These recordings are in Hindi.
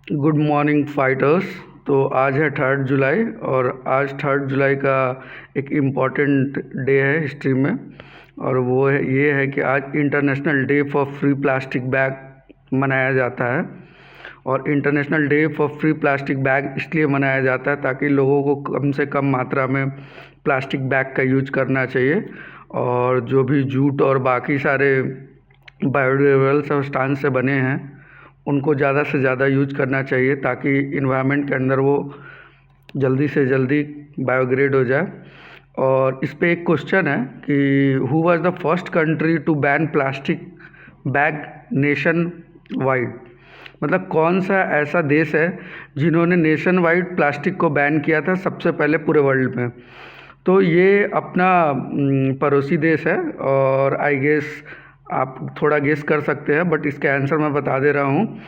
Good morning fighters. तो आज है 3 जुलाई और आज 3 जुलाई का एक इम्पॉर्टेंट डे है हिस्ट्री में। और वो है ये है कि आज international day for free plastic bag मनाया जाता है। और international day for free plastic bag इसलिए मनाया जाता है ताकि लोगों को कम से कम मात्रा में प्लास्टिक बैग का यूज करना चाहिए। और जो भी जूट और बाकी सारे बायोडिग्रेडेबल सब्सटेंस से बने हैं उनको ज़्यादा से ज़्यादा यूज करना चाहिए ताकि इन्वायरमेंट के अंदर वो जल्दी से जल्दी बायोग्रेड हो जाए। और इस पे एक क्वेश्चन है कि who was the first country to ban plastic bag nationwide. मतलब कौन सा ऐसा देश है जिन्होंने नेशन वाइड प्लास्टिक को बैन किया था सबसे पहले पूरे वर्ल्ड में। तो ये अपना पड़ोसी देश है और आई गेस आप थोड़ा गेस कर सकते हैं, बट इसका आंसर मैं बता दे रहा हूँ।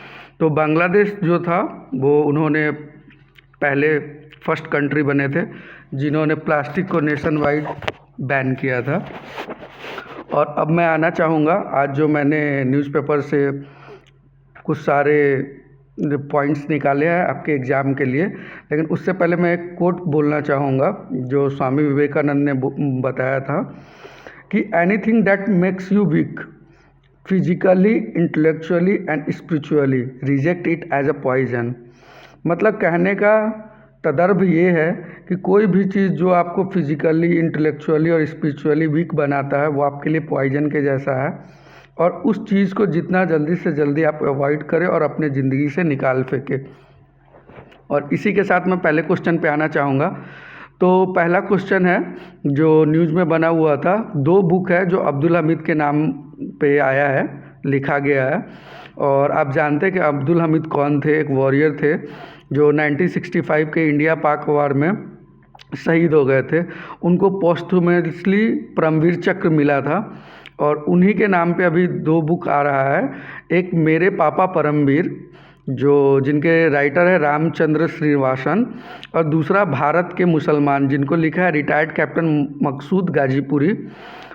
तो बांग्लादेश जो था वो उन्होंने पहले फर्स्ट कंट्री बने थे जिन्होंने प्लास्टिक को नेशन वाइड बैन किया था। और अब मैं आना चाहूँगा आज जो मैंने न्यूज़पेपर से कुछ सारे पॉइंट्स निकाले हैं आपके एग्ज़ाम के लिए, लेकिन उससे पहले मैं एक कोट बोलना चाहूँगा जो स्वामी विवेकानंद ने बताया था कि anything that makes you weak physically, intellectually and spiritually reject it as a poison. मतलब कहने का तदर्भ ये है कि कोई भी चीज़ जो आपको फिजिकली, इंटेलेक्चुअली और स्पिरिचुअली वीक बनाता है वो आपके लिए पॉइजन के जैसा है। और उस चीज़ को जितना जल्दी से जल्दी आप अवॉइड करें और अपने ज़िंदगी से निकाल फेंकें। और इसी के साथ मैं पहले क्वेश्चन पे आना चाहूँगा। तो पहला क्वेश्चन है जो न्यूज़ में बना हुआ था, 2 बुक है जो अब्दुल हमीद के नाम पे आया है, लिखा गया है। और आप जानते हैं कि अब्दुल हमीद कौन थे? एक वॉरियर थे जो 1965 के इंडिया पाक वार में शहीद हो गए थे। उनको पोस्टह्यूमसली परमवीर चक्र मिला था और उन्हीं के नाम पे अभी 2 बुक आ रहा है। एक मेरे पापा परमवीर जो जिनके राइटर है रामचंद्र श्रीनिवासन, और दूसरा भारत के मुसलमान जिनको लिखा है रिटायर्ड कैप्टन मकसूद गाजीपुरी।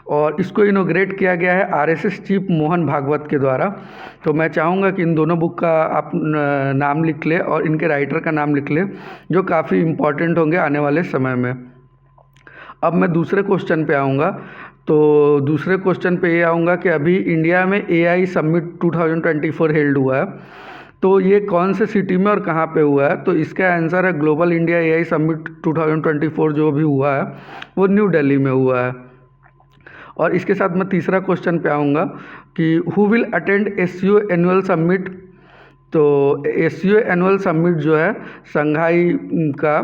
और इसको इनोग्रेट किया गया है आरएसएस चीफ मोहन भागवत के द्वारा। तो मैं चाहूँगा कि इन दोनों बुक का आप नाम लिख लें और इनके राइटर का नाम लिख लें जो काफ़ी इम्पॉर्टेंट होंगे आने वाले समय में। अब मैं दूसरे क्वेश्चन पे आऊँगा। तो दूसरे क्वेश्चन पे ये आऊँगा कि अभी इंडिया में एआई समिट 2024 हेल्ड हुआ है। तो ये कौन से सिटी में और कहाँ पे हुआ है? तो इसका आंसर है ग्लोबल इंडिया एआई समिट 2024 जो भी हुआ है वो न्यू दिल्ली में हुआ है। और इसके साथ मैं तीसरा क्वेश्चन पे आऊँगा कि who will attend SCO annual summit. तो एससीओ एनुअल समिट जो है शंघाई का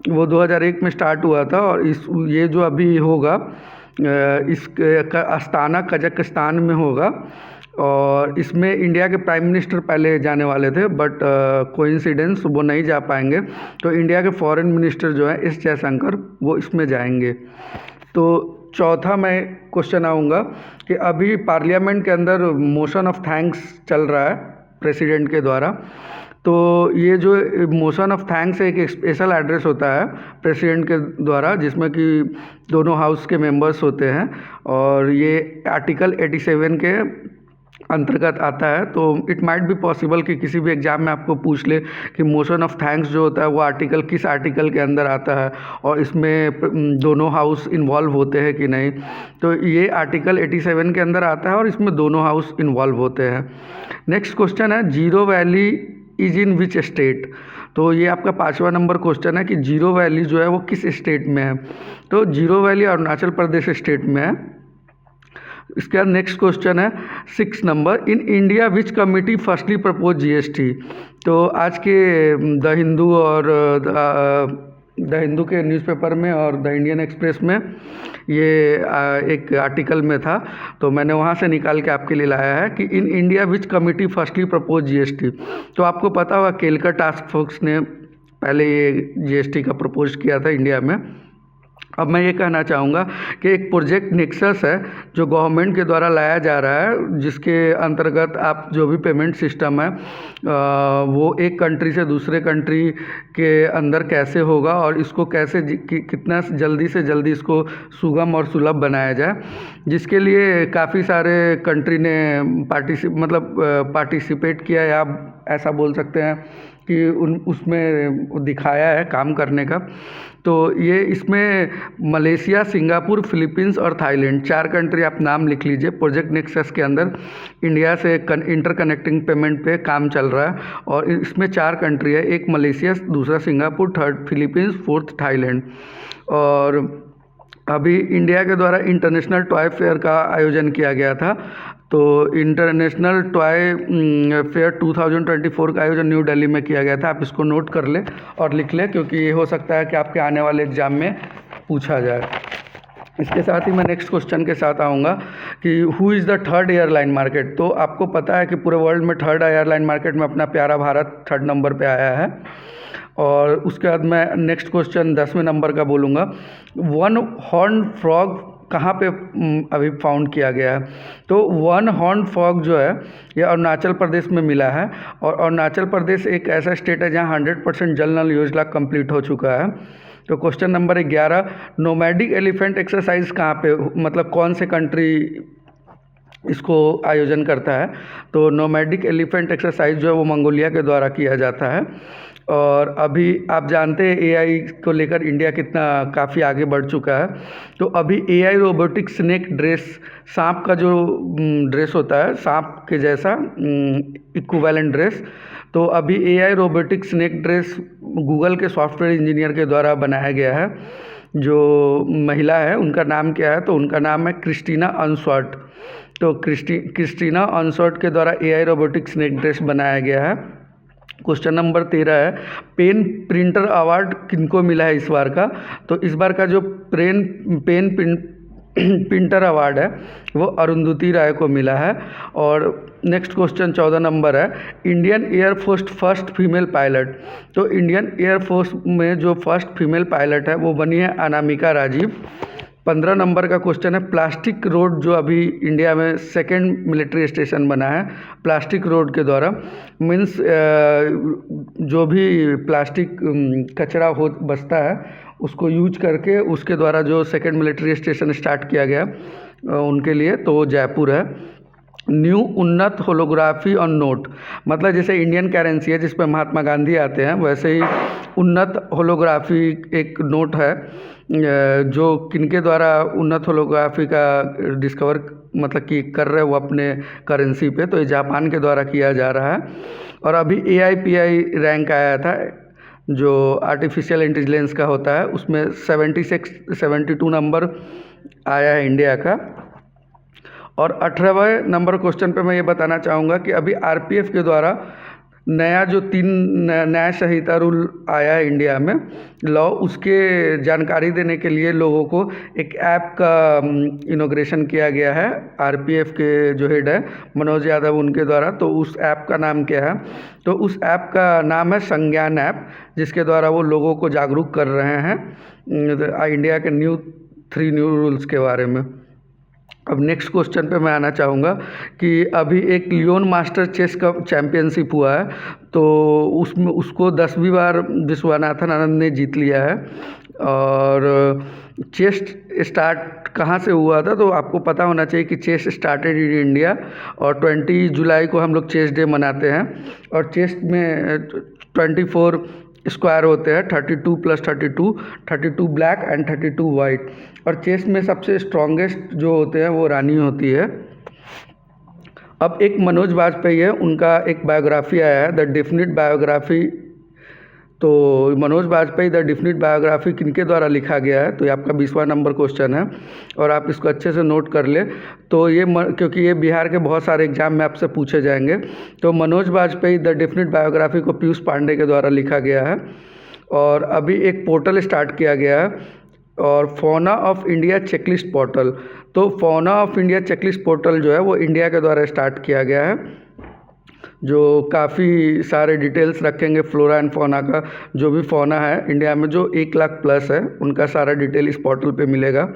वो 2001 में स्टार्ट हुआ था और ये जो अभी होगा इसका अस्ताना कजाकिस्तान में होगा। और इसमें इंडिया के प्राइम मिनिस्टर पहले जाने वाले थे, बट कोइंसिडेंस वो नहीं जा पाएंगे। तो इंडिया के फॉरेन मिनिस्टर जो है एस जयशंकर वो इसमें जाएंगे। तो चौथा मैं क्वेश्चन आऊँगा कि अभी पार्लियामेंट के अंदर मोशन ऑफ थैंक्स चल रहा है प्रेसिडेंट के द्वारा। तो ये जो मोशन ऑफ थैंक्स है एक स्पेशल एड्रेस होता है प्रेसिडेंट के द्वारा जिसमें कि दोनों हाउस के मेंबर्स होते हैं और ये आर्टिकल 87 के अंतर्गत आता है। तो इट माइट बी पॉसिबल कि किसी भी एग्ज़ाम में आपको पूछ ले कि मोशन ऑफ थैंक्स जो होता है वो आर्टिकल किस आर्टिकल के अंदर आता है और इसमें दोनों हाउस इन्वॉल्व होते हैं कि नहीं। तो ये आर्टिकल 87 के अंदर आता है और इसमें दोनों हाउस इन्वॉल्व होते हैं। नेक्स्ट क्वेश्चन है zero valley is in which state. तो ये आपका 5वां नंबर क्वेश्चन है कि जीरो वैली जो है वो किस स्टेट में है। तो zero valley Arunachal Pradesh state में है। इसके बाद नेक्स्ट क्वेश्चन है 6 number, in India which committee firstly propose GST. तो आज के द हिंदू और द हिंदू के न्यूज़पेपर में और द इंडियन एक्सप्रेस में ये एक आर्टिकल में था, तो मैंने वहाँ से निकाल के आपके लिए लाया है कि in India which committee firstly propose GST. तो आपको पता होगा केलकर टास्क फोर्स ने पहले ये जीएसटी का प्रपोज किया था इंडिया में। अब मैं ये कहना चाहूँगा कि एक प्रोजेक्ट नेक्सस है जो गवर्नमेंट के द्वारा लाया जा रहा है जिसके अंतर्गत आप जो भी पेमेंट सिस्टम है वो एक कंट्री से दूसरे कंट्री के अंदर कैसे होगा और इसको कैसे कितना जल्दी से जल्दी इसको सुगम और सुलभ बनाया जाए, जिसके लिए काफ़ी सारे कंट्री ने पार्टिसिपेट किया या ऐसा बोल सकते हैं कि उसमें दिखाया है काम करने का। तो ये इसमें मलेशिया, सिंगापुर, फिलीपींस और थाईलैंड 4 कंट्री आप नाम लिख लीजिए। प्रोजेक्ट नेक्सस के अंदर इंडिया से इंटरकनेक्टिंग पेमेंट पे काम चल रहा है और इसमें 4 कंट्री है, एक मलेशिया, दूसरा Singapore, third Philippines, fourth Thailand. और अभी इंडिया के द्वारा इंटरनेशनल टॉय फेयर का आयोजन किया गया था। तो इंटरनेशनल टॉय फेयर 2024 का आयोजन न्यू दिल्ली में किया गया था। आप इसको नोट कर लें और लिख लें, क्योंकि ये हो सकता है कि आपके आने वाले एग्ज़ाम में पूछा जाए। इसके साथ ही मैं नेक्स्ट क्वेश्चन के साथ आऊँगा कि who is the third airline market. तो आपको पता है कि पूरे वर्ल्ड में थर्ड एयरलाइन मार्केट में अपना प्यारा भारत 3rd नंबर पे आया है। और उसके बाद मैं नेक्स्ट क्वेश्चन 10वें नंबर का बोलूँगा। वन हॉर्न फ्रॉग कहाँ पे अभी फाउंड किया गया है। तो वन हॉर्न फ्रॉग जो है ये अरुणाचल प्रदेश में मिला है और अरुणाचल प्रदेश एक ऐसा स्टेट है जहाँ 100% जल नल योजना कंप्लीट हो चुका है। तो question number 11, nomadic elephant exercise कहाँ पे, मतलब कौन से कंट्री इसको आयोजन करता है। तो नोमैडिक एलिफेंट एक्सरसाइज जो है वो मंगोलिया के द्वारा किया जाता है। और अभी आप जानते हैं एआई को लेकर इंडिया कितना काफ़ी आगे बढ़ चुका है। तो अभी एआई रोबोटिक स्नेक ड्रेस, सांप का जो ड्रेस होता है, सांप के जैसा इक्विवेलेंट ड्रेस, तो अभी AI robotic snake dress Google के सॉफ्टवेयर इंजीनियर के द्वारा बनाया गया है। जो महिला है उनका नाम क्या है, तो उनका नाम है क्रिस्टीना अनसॉर्ट। तो क्रिस्टीना अनसॉर्ट के द्वारा एआई रोबोटिक स्नेक ड्रेस बनाया गया है। क्वेश्चन नंबर 13 है, पेन प्रिंटर अवार्ड किनको मिला है इस बार का। तो इस बार का जो पेन प्रिंटर अवार्ड है वो अरुंधति राय को मिला है। और नेक्स्ट क्वेश्चन 14 नंबर है, Indian air force first female pilot. तो इंडियन एयरफोर्स में जो फर्स्ट फीमेल पायलट है वो बनी है अनामिका राजीव। 15 नंबर का क्वेश्चन है, प्लास्टिक रोड जो अभी इंडिया में 2nd मिलिट्री स्टेशन बना है प्लास्टिक रोड के द्वारा, मीन्स जो भी प्लास्टिक कचरा हो बचता है उसको यूज करके उसके द्वारा जो 2nd मिलिट्री स्टेशन स्टार्ट किया गया उनके लिए, तो वो जयपुर है। न्यू उन्नत होलोग्राफी ऑन नोट, मतलब जैसे इंडियन करेंसी है जिस पर महात्मा गांधी आते हैं, वैसे ही उन्नत होलोग्राफी एक नोट है जो किनके द्वारा उन्नत होलोग्राफी का डिस्कवर मतलब कि कर रहे हैं वो अपने करेंसी पे, तो ये जापान के द्वारा किया जा रहा है। और अभी AIPI रैंक आया था जो आर्टिफिशियल इंटेलिजेंस का होता है, उसमें 72 नंबर आया है इंडिया का। और 18वें नंबर क्वेश्चन पे मैं ये बताना चाहूँगा कि अभी RPF के द्वारा नया जो 3 न्याय संहिता रूल आया है इंडिया में लॉ, उसके जानकारी देने के लिए लोगों को एक ऐप का इनॉग्रेशन किया गया है। RPF के जो हेड है मनोज यादव उनके द्वारा। तो उस ऐप का नाम क्या है, तो उस ऐप का नाम है संज्ञान ऐप, जिसके द्वारा वो लोगों को जागरूक कर रहे हैं इंडिया के 3 न्यू रूल्स के बारे में। अब नेक्स्ट क्वेश्चन पे मैं आना चाहूँगा कि अभी एक लियोन मास्टर चेस का चैम्पियनशिप हुआ है, तो उसमें उसको 10वीं बार विश्वनाथन आनंद ने जीत लिया है। और चेस स्टार्ट कहाँ से हुआ था, तो आपको पता होना चाहिए कि चेस स्टार्टेड इन इंडिया और 20 जुलाई को हम लोग चेस डे मनाते हैं। और चेस में 24 स्क्वायर होते हैं, 32 + 32, 32 ब्लैक एंड 32 वाइट। और चेस में सबसे स्ट्रॉन्गेस्ट जो होते हैं वो रानी होती है। अब एक मनोज वाजपेयी है, उनका एक बायोग्राफी आया है द डेफिनिट बायोग्राफी। तो Manoj Vajpayee the definite biography किनके द्वारा लिखा गया है, तो ये आपका 20वां नंबर क्वेश्चन है और आप इसको अच्छे से नोट कर ले। तो ये क्योंकि ये बिहार के बहुत सारे एग्जाम में आपसे पूछे जाएंगे। तो Manoj Vajpayee the definite biography को पीयूष पांडे के द्वारा लिखा गया है। और अभी एक पोर्टल स्टार्ट किया गया है और fauna of India checklist portal. तो fauna of India checklist portal जो है वो इंडिया के द्वारा स्टार्ट किया गया है, जो काफ़ी सारे डिटेल्स रखेंगे फ्लोरा एंड फौना का। जो भी फौना है इंडिया में जो 1 लाख प्लस है उनका सारा डिटेल इस पोर्टल पे मिलेगा।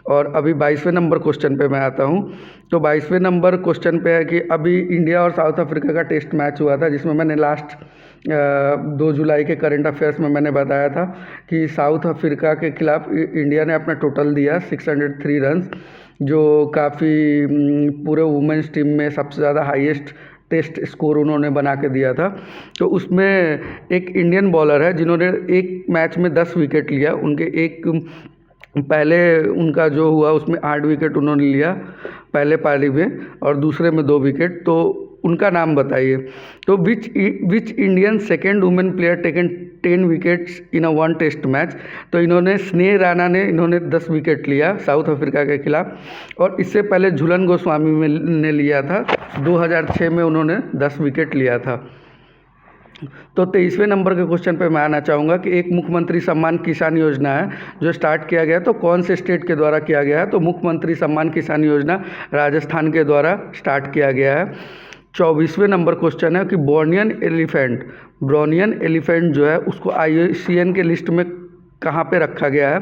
और अभी 22वें नंबर क्वेश्चन पे मैं आता हूँ। तो 22वें नंबर क्वेश्चन पे है कि अभी इंडिया और साउथ अफ्रीका का टेस्ट मैच हुआ था, जिसमें मैंने लास्ट 2 जुलाई के करंट अफेयर्स में मैंने बताया था कि साउथ अफ्रीका के खिलाफ इंडिया ने अपना टोटल दिया 603 रन्स, जो काफ़ी पूरे वुमेंस टीम में सबसे ज़्यादा हाईएस्ट टेस्ट स्कोर उन्होंने बना के दिया था। तो उसमें एक इंडियन बॉलर है जिन्होंने एक मैच में 10 विकेट लिया। उनके एक पहले उनका जो हुआ उसमें 8 विकेट उन्होंने लिया पहले पारी में, और दूसरे में 2 विकेट। तो उनका नाम बताइए। तो which Indian second women player taken 10 wickets in a one test match. तो इन्होंने स्नेह राणा ने 10 विकेट लिया साउथ अफ्रीका के खिलाफ, और इससे पहले झूलन गोस्वामी ने लिया था 2006 में, उन्होंने 10 विकेट लिया था। तो 23वें नंबर के क्वेश्चन पे मैं आना चाहूँगा कि एक मुख्यमंत्री सम्मान किसान योजना है जो स्टार्ट किया गया, तो कौन से स्टेट के द्वारा किया गया है? तो मुख्यमंत्री सम्मान किसान योजना राजस्थान के द्वारा स्टार्ट किया गया है। 24वें नंबर क्वेश्चन है कि ब्रोनियन एलिफेंट जो है उसको IUCN के लिस्ट में कहाँ पे रखा गया है?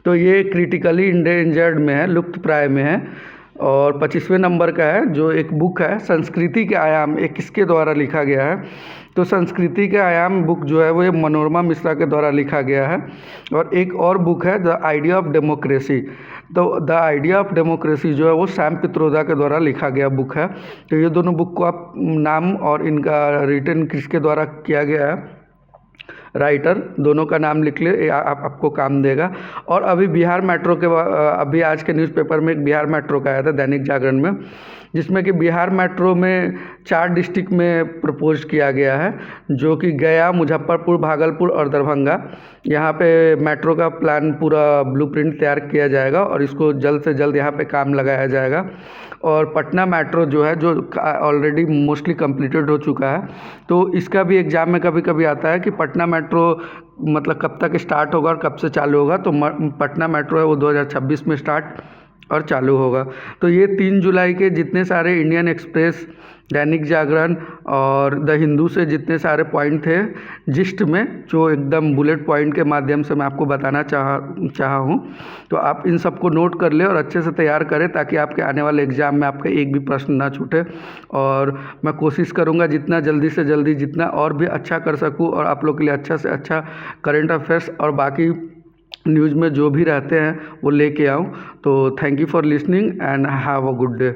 तो ये क्रिटिकली इंडेंजर्ड में है, लुप्त प्राय में है। और 25वें नंबर का है जो एक बुक है संस्कृति के आयाम, एक किसके द्वारा लिखा गया है? तो संस्कृति के आयाम बुक जो है वो ये मनोरमा मिश्रा के द्वारा लिखा गया है। और एक और बुक है द आइडिया ऑफ डेमोक्रेसी। तो द आइडिया ऑफ डेमोक्रेसी जो है वो सैम पित्रोदा के द्वारा लिखा गया बुक है। तो ये दोनों बुक को आप नाम और इनका रिटन किसके द्वारा किया गया है, राइटर, दोनों का नाम लिख ले, आपको काम देगा। और अभी बिहार मेट्रो के अभी आज के न्यूज़पेपर में एक बिहार मेट्रो का आया था दैनिक जागरण में, जिसमें कि बिहार मेट्रो में 4 डिस्ट्रिक्ट में प्रपोज किया गया है, जो कि गया, मुजफ्फरपुर, भागलपुर और दरभंगा। यहाँ पे मेट्रो का प्लान पूरा ब्लूप्रिंट तैयार किया जाएगा और इसको जल्द से जल्द यहाँ पे काम लगाया जाएगा। और पटना मेट्रो जो है जो ऑलरेडी मोस्टली कंप्लीटेड हो चुका है, तो इसका भी एग्ज़ाम में कभी कभी आता है कि पटना मेट्रो मतलब कब तक स्टार्ट होगा और कब से चालू होगा। तो पटना मेट्रो है वो 2026 में स्टार्ट और चालू होगा। तो ये 3 जुलाई के जितने सारे इंडियन एक्सप्रेस, दैनिक जागरण और द हिंदू से जितने सारे पॉइंट थे जिस्ट में, जो एकदम बुलेट पॉइंट के माध्यम से मैं आपको बताना चाहा हूँ, तो आप इन सबको नोट कर ले और अच्छे से तैयार करें ताकि आपके आने वाले एग्ज़ाम में आपका एक भी प्रश्न ना छूटे। और मैं कोशिश करूँगा जितना जल्दी से जल्दी जितना और भी अच्छा कर सकूँ और आप लोग के लिए अच्छा से अच्छा करंट अफेयर्स और बाकी न्यूज़ में जो भी रहते हैं वो लेके आऊँ। तो thank you for listening and have a good day.